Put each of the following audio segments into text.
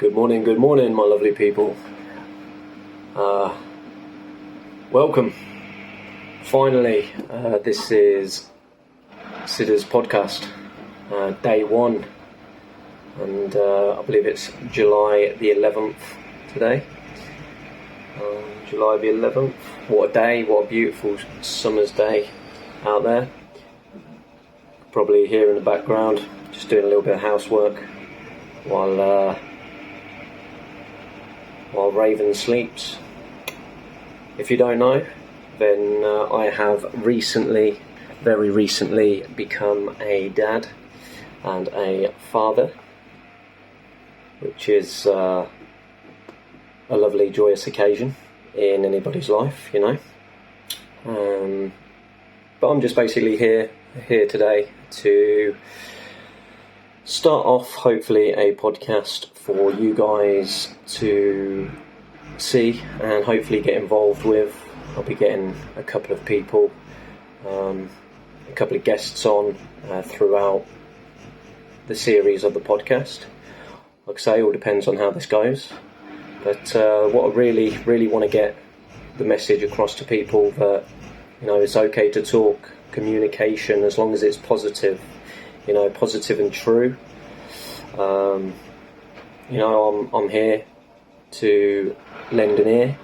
Good morning, my lovely people. Welcome. Finally, this is SiDDERZzz podcast, day one, and I believe it's July the 11th today. July the 11th. What a day! What a beautiful summer's day out there. Probably here in the background, just doing a little bit of housework while Raven sleeps. If you don't know, then I have very recently become a dad and a father, which is a lovely, joyous occasion in anybody's life, you know. But I'm just basically here today to start off, hopefully, a podcast for you guys to see and hopefully get involved with. I'll be getting a couple of people, a couple of guests on throughout the series of the podcast. Like I say, it all depends on how this goes. But what I really want to get the message across to people that, you know, it's okay to talk communication as long as it's positive, you know, positive and true. You know, I'm here to lend an ear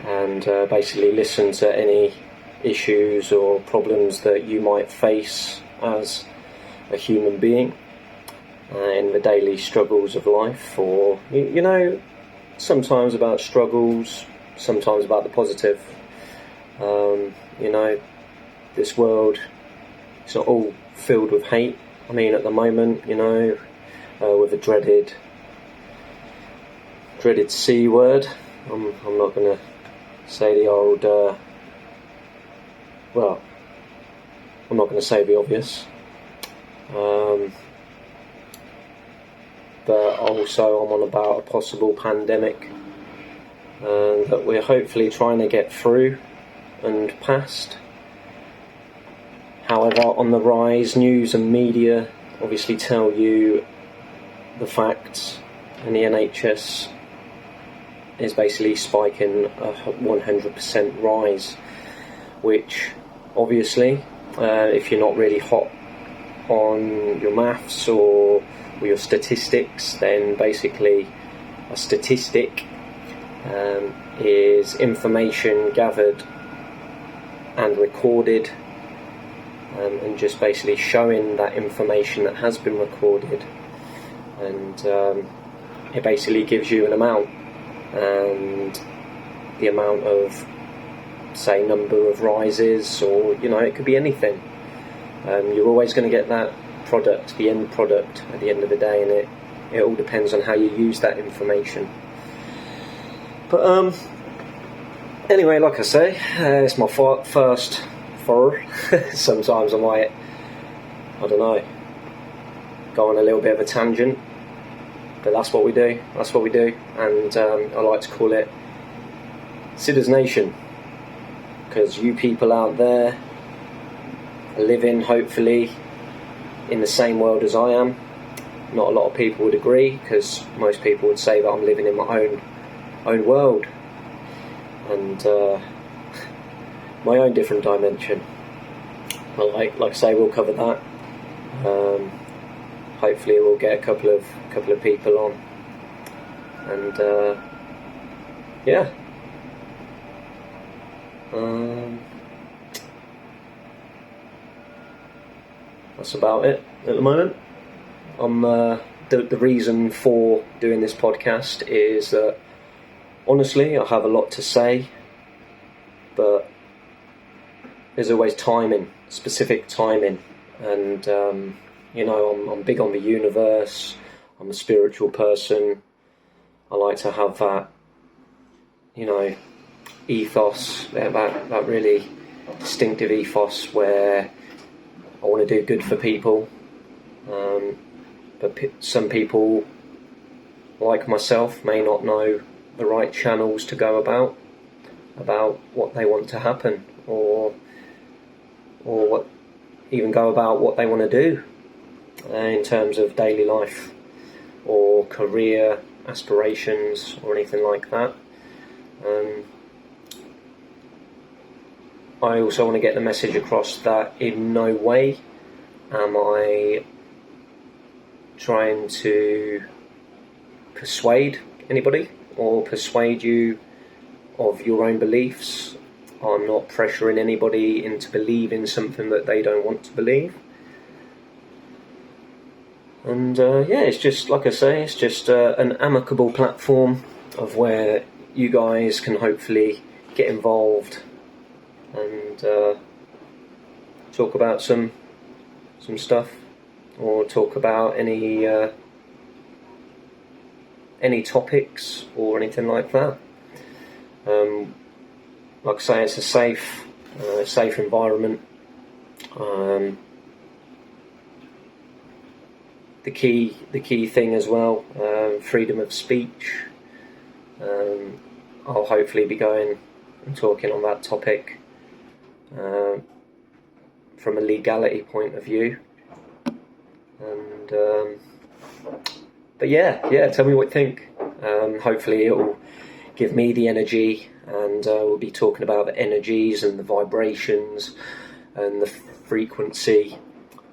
and basically listen to any issues or problems that you might face as a human being in the daily struggles of life, or you know, sometimes about struggles, sometimes about the positive. You know, this world, it's not all filled with hate. I mean, at the moment, you know, with the dreaded C word, I'm not going to say the old, well, I'm not going to say the obvious, but also I'm on about a possible pandemic that we're hopefully trying to get through and past. However, on the rise, news and media obviously tell you the facts, and the NHS is basically spiking a 100% rise, which obviously, if you're not really hot on your maths or your statistics, then basically a statistic is information gathered and recorded, and just basically showing that information that has been recorded, and it basically gives you an amount, and the amount of, say, number of rises, or, you know, it could be anything. You're always going to get that product, the end product, at the end of the day, and it all depends on how you use that information. But anyway, like I say, it's my first for. Sometimes I might, I don't know, go on a little bit of a tangent, but that's what we do, and I like to call it SiDDDZzz Nation, because you people out there are living, hopefully, in the same world as I am. Not a lot of people would agree, because most people would say that I'm living in my own world, and my own different dimension. Well, like I say, we'll cover that. Hopefully we'll get a couple of people on, and yeah, that's about it at the moment. The reason for doing this podcast is that, honestly, I have a lot to say, but there's always specific timing, and you know, I'm big on the universe. I'm a spiritual person. I like to have that, you know, ethos, that really distinctive ethos where I want to do good for people. But some people, like myself, may not know the right channels to go about what they want to happen, or what, even go about what they want to do in terms of daily life, or career aspirations or anything like that. I also want to get the message across that in no way am I trying to persuade anybody or persuade you of your own beliefs. I'm not pressuring anybody into believing something that they don't want to believe. And yeah, it's just, like I say, it's just an amicable platform of where you guys can hopefully get involved and talk about some stuff, or talk about any topics or anything like that. Like I say, it's a safe environment. The key thing as well, freedom of speech. I'll hopefully be going and talking on that topic from a legality point of view. And but yeah, tell me what you think. Hopefully it will give me the energy, and we'll be talking about the energies and the vibrations and the frequency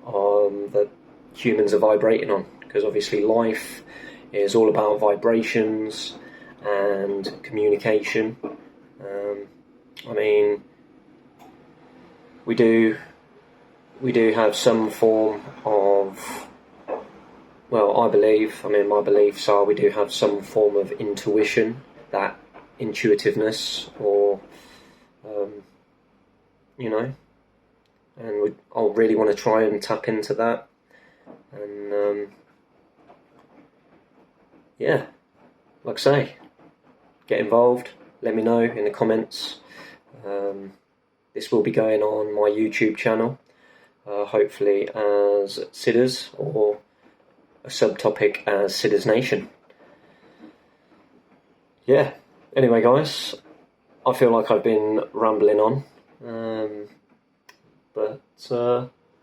that humans are vibrating on, because obviously life is all about vibrations and communication. I mean, we do have some form of, well, I believe, my beliefs are we do have some form of intuition, that intuitiveness, or and I'll really want to try and tap into that. And yeah, like I say, get involved, let me know in the comments. This will be going on my YouTube channel, hopefully as SiDDZzz, or a subtopic as SiDDZzz Nation. Yeah, anyway guys, I feel like I've been rambling on, but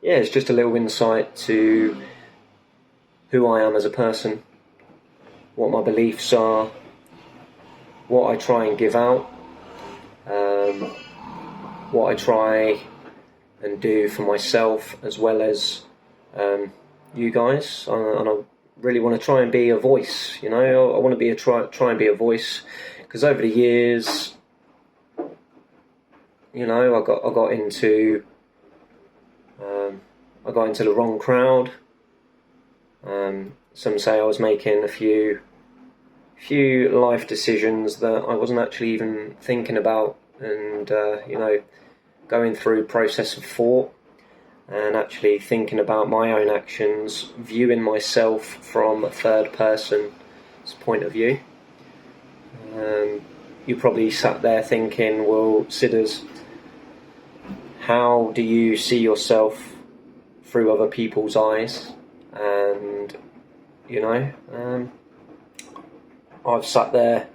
yeah, it's just a little insight to who I am as a person, what my beliefs are, what I try and give out, what I try and do for myself as well as you guys. And I really want to try and be a voice, I want to be try and be a voice, because over the years, I got into the wrong crowd. Some say I was making a few life decisions that I wasn't actually even thinking about, and going through process of thought and actually thinking about my own actions, viewing myself from a third person's point of view. You probably sat there thinking, well, SiDDZzz, how do you see yourself through other people's eyes? And I've sat there,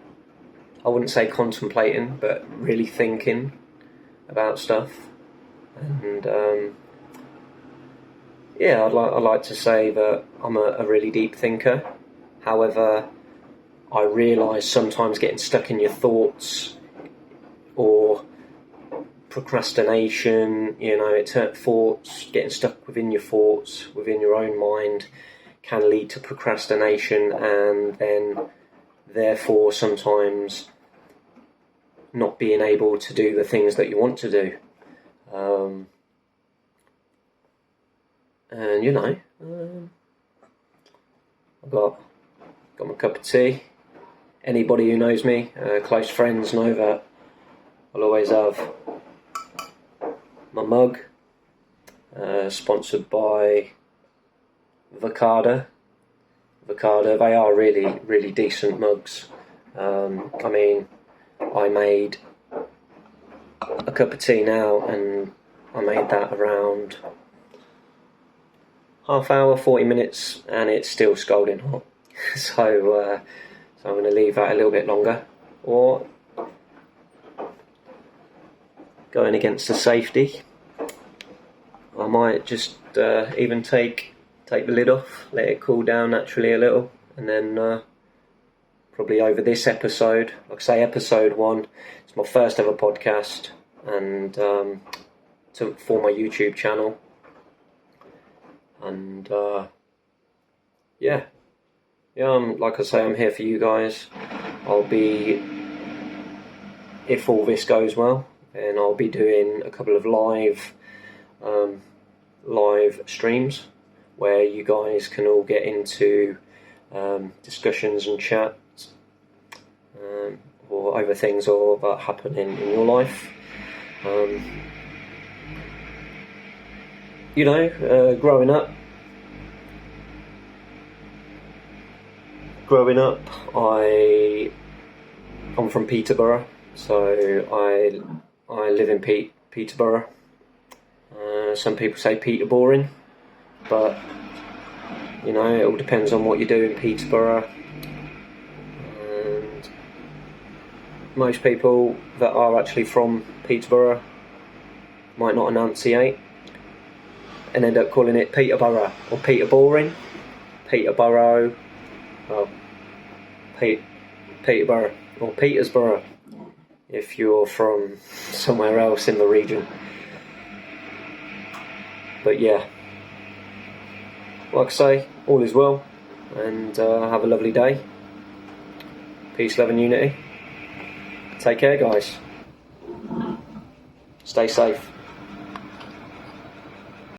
I wouldn't say contemplating, but really thinking about stuff. And yeah, I'd like to say that I'm a really deep thinker. However, I realise sometimes getting stuck in your thoughts, or procrastination, thoughts, getting stuck within your thoughts, within your own mind, can lead to procrastination, and then therefore sometimes not being able to do the things that you want to do. And I've got my cup of tea. Anybody who knows me, close friends, know that I'll always have my mug, sponsored by Vakada. They are really, really decent mugs. I made a cup of tea now, and I made that around half hour, 40 minutes, and it's still scalding hot. So I'm going to leave that a little bit longer, or going against the safety, I might just even take the lid off, let it cool down naturally a little, and then probably over this episode, like I say, episode 1, it's my first ever podcast, and for my YouTube channel, and like I say, I'm here for you guys. I'll be, if all this goes well, then I'll be doing a couple of live streams where you guys can all get into discussions and chats or over things that happen in your life. Growing up, I'm from Peterborough, so I live in Peterborough. Some people say Peterboring, but it all depends on what you do in Peterborough. And most people that are actually from Peterborough might not enunciate and end up calling it Peterborough or Peterboring, Peterborough, well, Peterborough or Petersborough if you're from somewhere else in the region. But yeah, like I say, all is well, and have a lovely day. Peace, love and unity. Take care, guys. Stay safe.